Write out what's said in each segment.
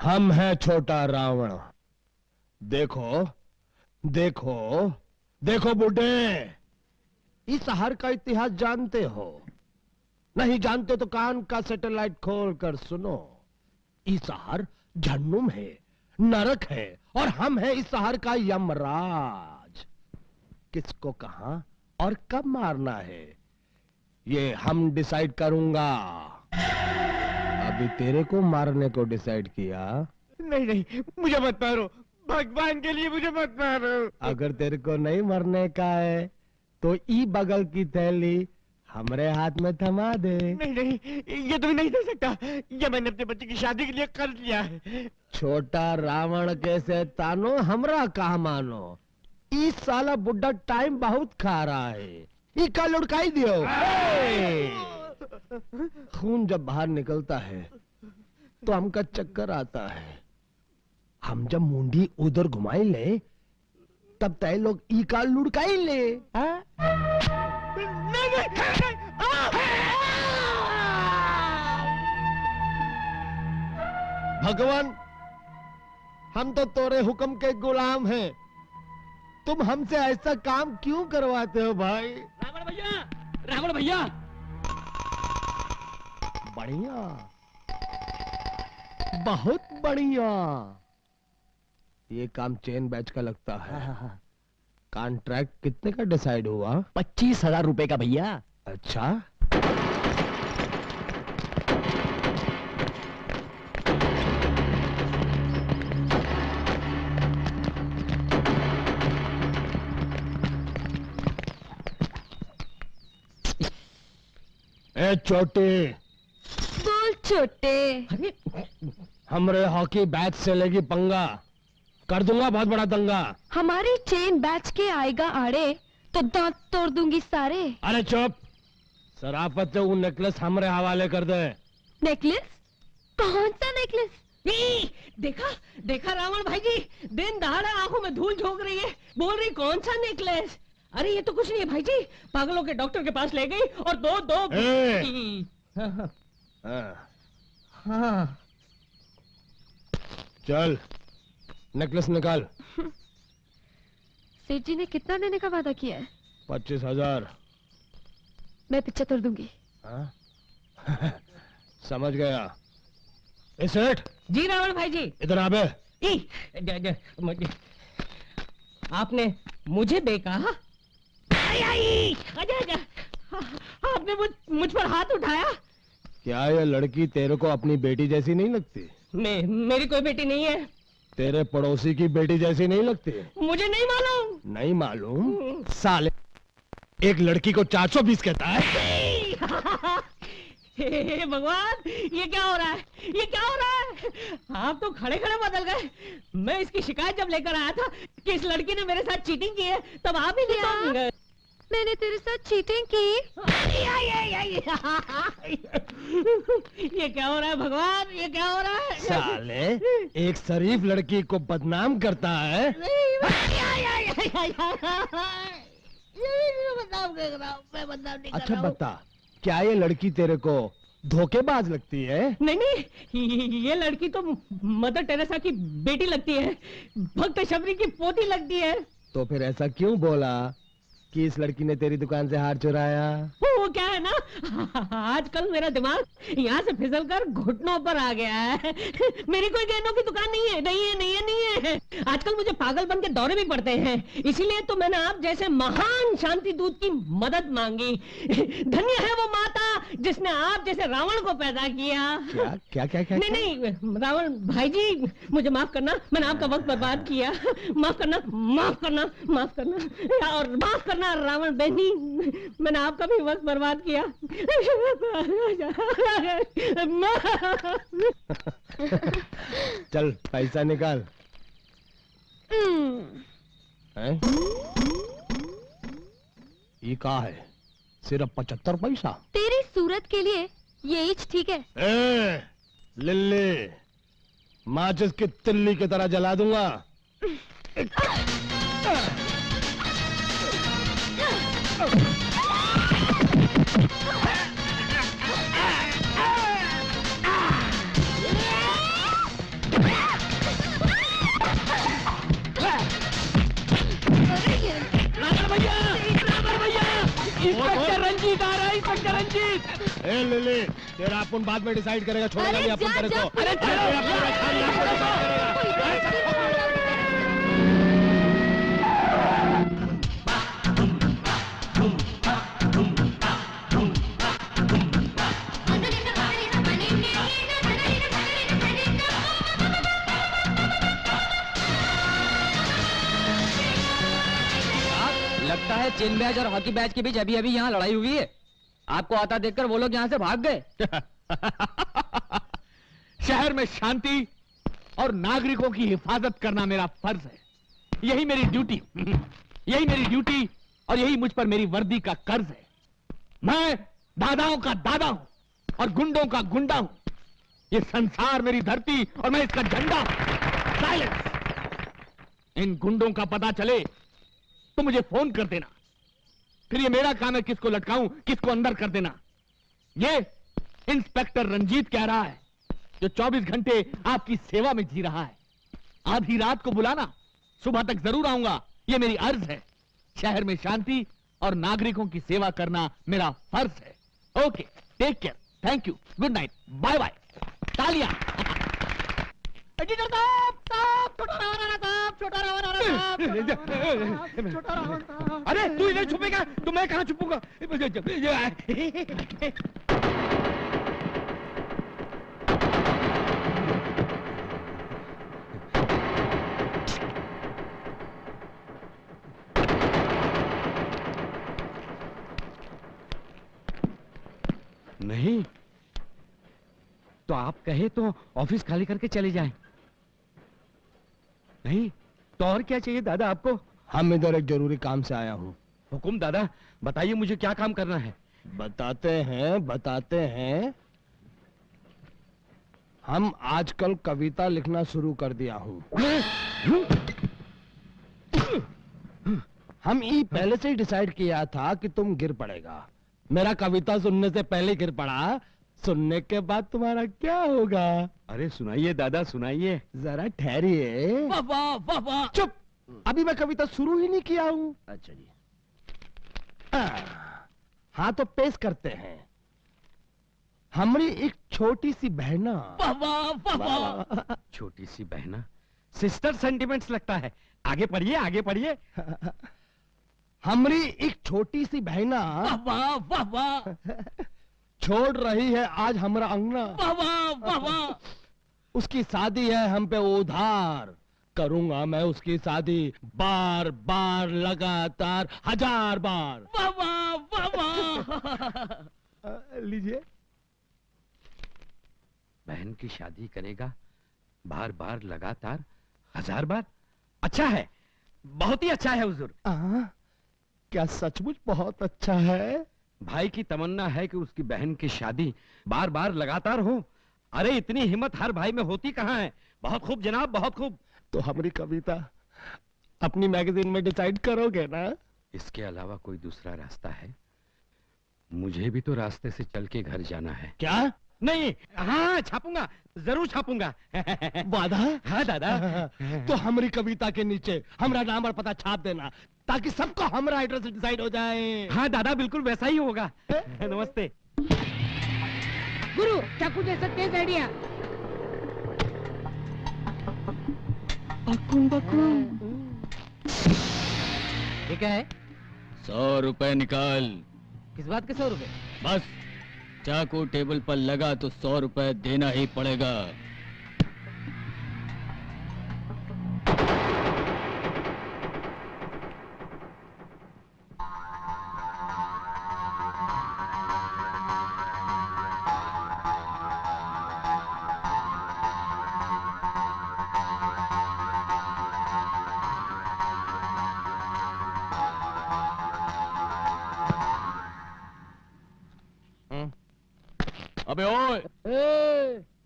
हम हैं छोटा रावण। देखो देखो देखो बुड्ढे, इस शहर का इतिहास जानते हो? नहीं जानते तो कान का सैटेलाइट खोल कर सुनो। इस शहर जहन्नुम है, नरक है, और हम हैं इस शहर का यमराज। किसको कहां और कब मारना है ये हम डिसाइड करूंगा। अभी तेरे को मारने को डिसाइड किया। नहीं नहीं, मुझे मत मारो, भगवान के लिए मुझे मत मारो। अगर तेरे को नहीं मरने का है तो ई बगल की थैली हमरे हाथ में थमा दे। नहीं नहीं, ये तो नहीं दे सकता, ये मैंने अपने बच्चे की शादी के लिए कर लिया है। छोटा रावण कैसे तानो हमरा कहा मानो। इस साला बुड्ढा टाइम बहुत खा रहा है, इका लुढ़काई दियो। खून जब बाहर निकलता है तो हमका चक्कर आता है। हम जब मुंडी उधर घुमाई ले तब तय लोग इका लुढ़काई ले। भगवान, हम तो तोरे हुक्म के गुलाम हैं, तुम हमसे ऐसा काम क्यों करवाते हो भाई? रावण भैया, रावण भैया। बढ़िया, बहुत बढ़िया। ये काम चेन बैच का लगता है। कॉन्ट्रैक्ट कितने का डिसाइड हुआ? 25,000 रुपए का भैया। अच्छा, ए छोटे, बोल छोटे। अरे हमरे हॉकी बैच से लेगी पंगा, कर दूंगा बहुत बड़ा दंगा। हमारी चेन बैच के आएगा आड़े तो दांत तोड़ दूंगी सारे। अरे चुप, सराफत से वो नेकलेस हमरे हवाले कर दे। नेकलेस? कौन सा नेकलेस? देखा देखा रावण भाई जी, दिन दहाड़ा आंखों में धूल झोंक रही है, बोल रही कौन सा नेकलेस। अरे ये तो कुछ नहीं है भाई जी, पागलों के डॉक्टर के पास ले गई और दो हाँ। चल नेकलेस निकाल। सेठ जी ने कितना देने का वादा किया है? 25,000। मैं 75 दूंगी। समझ गया। ए सेठ जी रावण भाई जी। इधर आ बे। आपने मुझे देखा? आपने मुझ पर हाथ उठाया। क्या ये लड़की तेरे को अपनी बेटी जैसी नहीं लगती? मेरी कोई बेटी नहीं है। तेरे पड़ोसी की बेटी जैसी नहीं लगती? मुझे नहीं मालूम। नहीं मालूम? साले एक लड़की को 420 कहता है। हे भगवान, ये क्या हो रहा है, ये क्या हो रहा है। आप तो खड़े खड़े बदल गए। मैं इसकी शिकायत जब लेकर आया था कि इस लड़की ने मेरे साथ चीटिंग की है, तब आप ही नहीं। मैंने तेरे साथ चीटिंग की? ये क्या हो रहा है भगवान, ये क्या हो रहा है। साले एक शरीफ लड़की को बदनाम करता है। अच्छा बता, क्या ये लड़की तेरे को धोखेबाज लगती है? नहीं नहीं, ये लड़की तो मदर टेरेसा की बेटी लगती है, भक्त शबरी की पोती लगती है। तो फिर ऐसा क्यों बोला कि इस लड़की ने तेरी दुकान से हार चुराया? वो क्या है ना, आजकल मेरा दिमाग यहाँ से फिसल कर घुटनों पर आ गया है। मेरी कोई गहनों की दुकान नहीं है, नहीं है, नहीं है, नहीं है। आजकल मुझे पागलपन के दौरे भी पड़ते हैं, इसीलिए तो मैंने आप जैसे महान शांति दूत की मदद मांगी। धन्य है वो माता जिसने आप जैसे रावण को पैदा किया। क्या क्या क्या? नहीं नहीं रावण भाई जी, मुझे माफ करना, मैंने आपका वक्त बर्बाद किया। माफ करना, माफ करना, माफ करना, और माफ करना रावण बेनी, मैंने आपका भी वक्त बर्बाद किया। चल पैसा निकाल। हैं? ये कहा है? सिर्फ 75 पैसा? तेरी सूरत के लिए ये इच ठीक है। लिल्ली, माचिस की तिल्ली की तरह जला दूंगा। रंजीत। ए लिली, तेरा अपन बाद में डिसाइड करेगा, छोड़ेगा नहीं अपन तेरे को। अरे चलो। तेरा पूरा खानदान को decide करेगा। लगता है चेन बैच और हॉकी बैच के बीच अभी अभी यहाँ लड़ाई हुई है। आपको आता देखकर वो लोग यहाँ से भाग गए। शहर में शांति और नागरिकों की हिफाजत करना मेरा फर्ज है। यही मेरी ड्यूटी, यही मेरी ड्यूटी और यही मुझ पर मेरी वर्दी का कर्ज है। मैं दादाओं का दादा हूं और गुंडों का गुंडा हूं। ये संसार मेरी धरती और मैं इसका झंडा। साइलेंस। इन गुंडों का पता चले तो मुझे फोन कर देना, फिर ये मेरा काम है किसको लटकाऊं, किसको अंदर कर देना। ये इंस्पेक्टर रंजीत कह रहा है, जो 24 घंटे आपकी सेवा में जी रहा है। आधी रात को बुलाना, सुबह तक जरूर आऊंगा, ये मेरी अर्ज है। शहर में शांति और नागरिकों की सेवा करना मेरा फर्ज है। Okay, take care, thank you, good night, bye bye. तालियां। अरे तू इधर छुपेगा तो मैं कहां छुपूंगा? नहीं तो आप कहे तो ऑफिस खाली करके चले जाएं। नहीं तो और क्या चाहिए दादा आपको? हम इधर एक जरूरी काम से आया हूँ। हुकुम दादा, बताइए मुझे क्या काम करना है। बताते हैं। हम आजकल कविता लिखना शुरू कर दिया हूँ। हम ये पहले से ही डिसाइड किया था कि तुम गिर पड़ेगा। मेरा कविता सुनने से पहले गिर पड़ा, सुनने के बाद तुम्हारा क्या होगा? अरे सुनाइए दादा, सुनाइए। जरा ठहरिए। चुप, अभी मैं कविता शुरू ही नहीं किया हूँ। अच्छा जी। हाँ तो पेश करते हैं। हमारी एक छोटी सी बहना। छोटी सी बहना, सिस्टर सेंटिमेंट्स लगता है। आगे पढ़िए, आगे पढ़िए। हमारी एक छोटी सी बहना छोड़ रही है आज हमारा अंगना। उसकी शादी है हम पे उधार, करूंगा मैं उसकी शादी बार बार लगातार 1000 बार। लीजिए। बहन की शादी करेगा बार बार लगातार 1000 बार? अच्छा है, बहुत ही अच्छा है हुजूर। क्या सचमुच बहुत अच्छा है? भाई की तमन्ना है कि उसकी बहन की शादी बार बार लगातार हो। अरे इतनी हिम्मत हर भाई में होती कहाँ है। बहुत खूब जनाब, बहुत खूब। तो हमारी कविता अपनी मैगजीन में डिसाइड करोगे ना? इसके अलावा कोई दूसरा रास्ता है? मुझे भी तो रास्ते से चल के घर जाना है। क्या? नहीं, हाँ छापूंगा, जरूर छापूंगा। वादा? हाँ दादा। तो हमारी कविता के नीचे हमारा नाम और पता छाप देना, ताकि सबको हमारा एड्रेस डिसाइड हो जाए। हाँ दादा, बिल्कुल वैसा ही होगा। नमस्ते। गुरु, चाकू दे सकते हैं आइडिया। ये क्या है? 100 रुपए निकाल। किस बात के 100 रुपए? बस चाकू टेबल पर लगा तो 100 रुपए देना ही पड़ेगा। अबे ओए,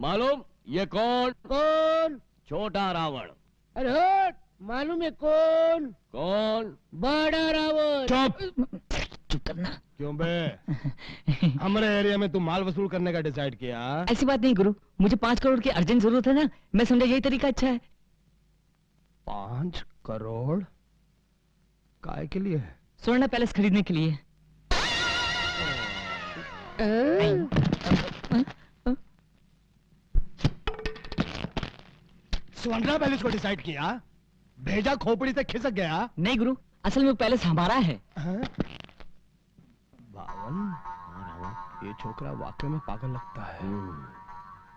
मालूम ये कौन? कौन? छोटा रावण। अरे हट, मालूम है कौन? कौन? बड़ा रावण। चुप करना। क्यों बे? हमारे एरिया में तू माल वसूल करने का डिसाइड किया? ऐसी बात नहीं गुरु, मुझे 5 करोड़ की अर्जेंट जरूरत है ना, मैं समझा यही तरीका अच्छा है। 5 करोड़? काय के लिए? स्वर्ण पैलेस खरीदने के लिए। स्वर्णा पैलेस को डिसाइड किया, भेजा खोपड़ी से खिसक गया। नहीं गुरु, असल में पैलेस हमारा है। बावन, ये छोकरा वाकई में पागल लगता है।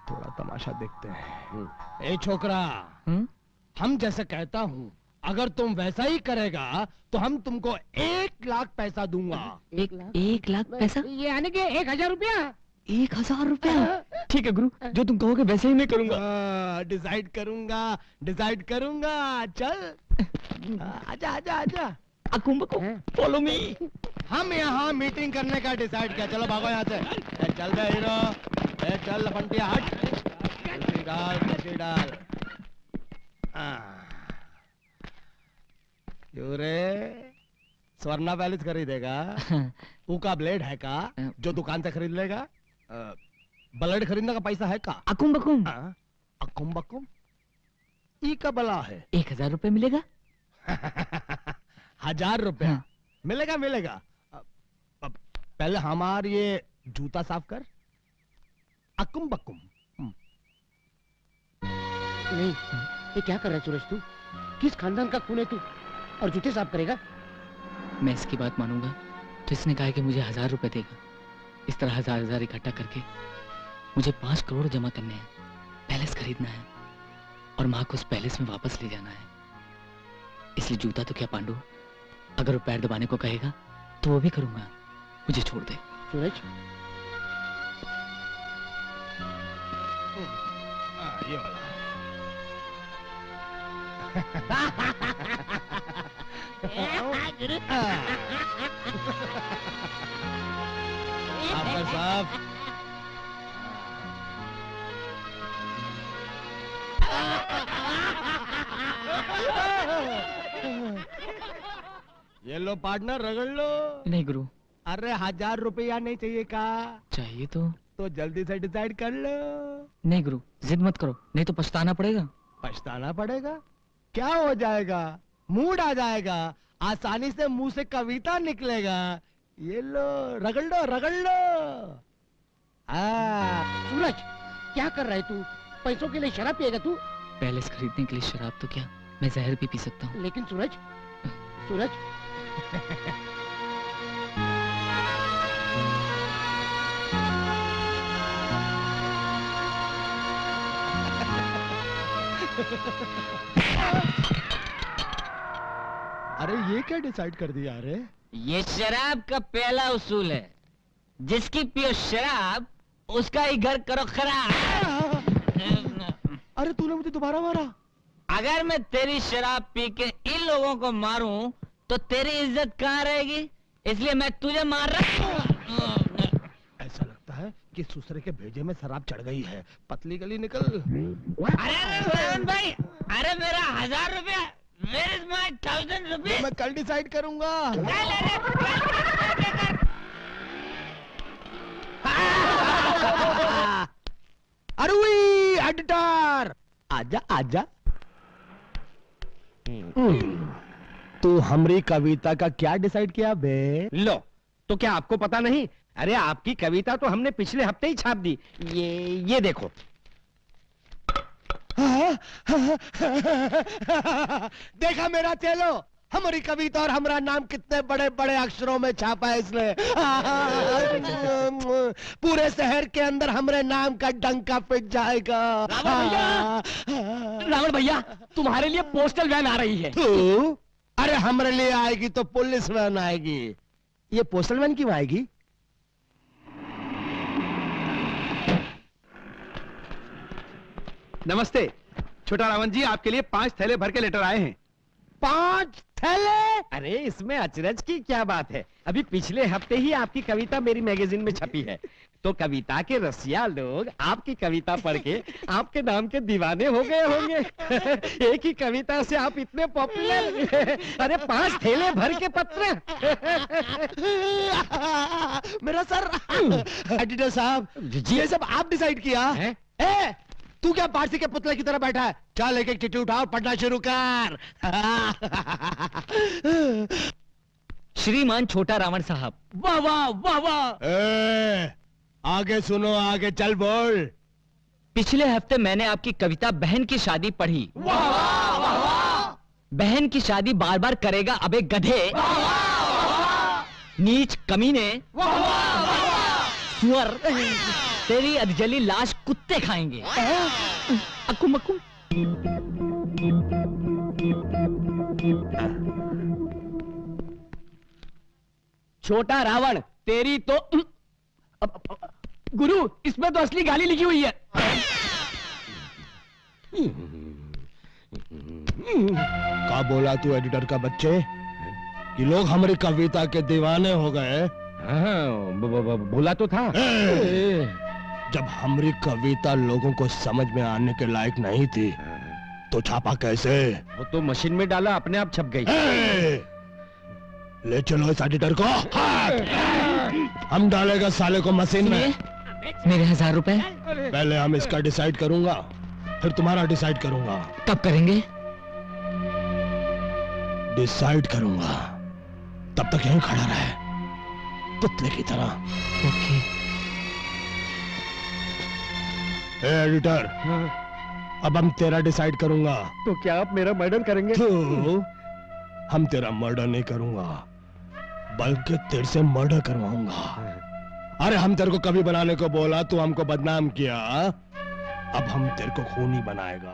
थोड़ा तमाशा देखते हैं। ए छोकरा, हम जैसे कहता हूँ, अगर तुम वैसा ही करेगा तो हम तुमको 1 लाख पैसा दूंगा। 1 लाख पैसा? ये आने के 1000 रुपया। 1000 रुपया? ठीक है गुरु, जो तुम कहोगे वैसे ही मैं करूंगा। डिसाइड करूंगा। चल आजा आजा आजा। अकुम्बको, फॉलो मी। हम यहाँ मीटिंग करने का डिसाइड किया। चलो भागो यहाँ से। चल बे हीरो, चल लफंटिया हट। कुर्सी डाल। क्यों रे, स्वर्णा पैलेस खरीदेगा? ऊका ब्लेड है का जो दुकान से खरीद लेगा? ब्लेड खरीदने का पैसा है का? अकुम्बकुम। अकुम बकुम ई का बला है। 1000 रुपए मिलेगा? 1000 रुपया? हाँ। मिलेगा। पहले हमार ये जूता साफ कर। अकुम बकुम। नहीं, ये क्या कर रहा है सूरज तू? किस खानदान का खून है तू? और जूते साफ करेगा? मैं इसकी बात मानूंगा तो इसने कहा है कि मुझे 1000 रुपए देगा। इस तरह 1000 इकट्ठा करके मुझे 5 करोड़ जमा करने हैं, पैलेस खरीदना है और माँ को उस पैलेस में वापस ले जाना है। इसलिए जूता तो क्या पांडु, अगर वो पैर दबाने को कहेगा तो वो भी करूंगा। मुझे छोड़ दे सूरज। ये वाला। साफ। ये लो पार्टनर, रगड़ लो। नहीं गुरु। अरे 1000 रुपया नहीं चाहिए का? चाहिए तो जल्दी से डिसाइड कर लो। नहीं गुरु, जिद मत करो, नहीं तो पछताना पड़ेगा। पछताना पड़ेगा? क्या हो जाएगा? मूड आ जाएगा, आसानी से मुंह से कविता निकलेगा। ये लो, रगड़ लो। सूरज, क्या कर रहा है तू? पैसों के लिए शराब पिएगा तू? पैलेस खरीदने के लिए शराब तो क्या, मैं जहर भी पी सकता हूँ। लेकिन सूरज अरे ये क्या डिसाइड कर दिया? अरे ये शराब का पहला उसूल है, जिसकी पियो शराब उसका ही घर करो खराब। अरे तूने मुझे दोबारा मारा। अगर मैं तेरी शराब पी के इन लोगों को मारूं तो तेरी इज्जत कहाँ रहेगी, इसलिए मैं तुझे मार रहा हूं। ऐसा लगता है कि सुसरे के भेजे में शराब चढ़ गई है। पतली गली निकल। अरे भाई, अरे मेरा 1000 रुपया, Where is my 1000 rupees? मैं कल डिसाइड करूंगा। अरे एडिटर, आजा। तू हमारी कविता का क्या डिसाइड किया बे? लो, तो क्या आपको पता नहीं? अरे आपकी कविता तो हमने पिछले हफ्ते ही छाप दी। ये देखो। देखा मेरा चेलो, हमारी कविता और हमारा नाम कितने बड़े बड़े अक्षरों में छापा है इसने। पूरे शहर के अंदर हमारे नाम का डंका पिट जाएगा। रावण भैया, तुम्हारे लिए पोस्टल वैन आ रही है। तू? अरे हमारे लिए आएगी तो पुलिस वैन आएगी। ये पोस्टल वैन क्यों आएगी? नमस्ते छोटा रावण जी, आपके लिए 5 थैले भर के लेटर आए हैं। 5 थैले? अरे इसमें अचरज की क्या बात है? अभी पिछले हफ्ते ही आपकी कविता मेरी मैगजीन में छपी है, तो कविता के रसिया लोग आपकी कविता पढ़ के आपके नाम के दीवाने हो गए होंगे। एक ही कविता से आप इतने पॉपुलर। अरे 5 थैले भर के पत्र। मेरा सर। एडिटर साहब, ये सब आप डिसाइड किया हैं? ए, तू क्या पारसी के पुतले की तरह बैठा है? चल एक चिट्ठी उठा और पढ़ना शुरू कर। श्रीमान छोटा रावण साहब। वाह वाह वाह वाह। आगे सुनो, आगे चल बोल। पिछले हफ्ते मैंने आपकी कविता बहन की शादी पढ़ी। बहन की शादी बार बार करेगा अबे गधे, नीच कमीने, सुअर, तेरी अधजली लाश कुत्ते खाएंगे। अकुम अकुम। छोटा रावण, तेरी तो गुरु, इसमें तो असली गाली लिखी हुई है। का बोला तू एडिटर का बच्चे कि लोग हमारी कविता के दीवाने हो गए? बोला तो था। जब हमारी कविता लोगों को समझ में आने के लायक नहीं थी तो छापा कैसे? वो तो मशीन में डाला, अपने आप छप गई। ले चलो इस एडिटर को। हम डालेगा साले को मशीन में। मेरे 1000 रुपए पहले हम इसका डिसाइड करूंगा, फिर तुम्हारा डिसाइड करूंगा। कब करेंगे? डिसाइड करूंगा, तब तक यहीं खड़ा रहे पुतले की तरह। ओके। ए एडिटर, अब हम तेरा डिसाइड करूंगा। तो क्या आप मेरा मर्डर करेंगे? तो हम तेरा मर्डर नहीं करूंगा, बल्कि तेरे से मर्डर करवाऊंगा। अरे हम तेरे को कवि बनाने को बोला, तू हमको बदनाम किया, अब हम तेरे को खूनी बनाएगा।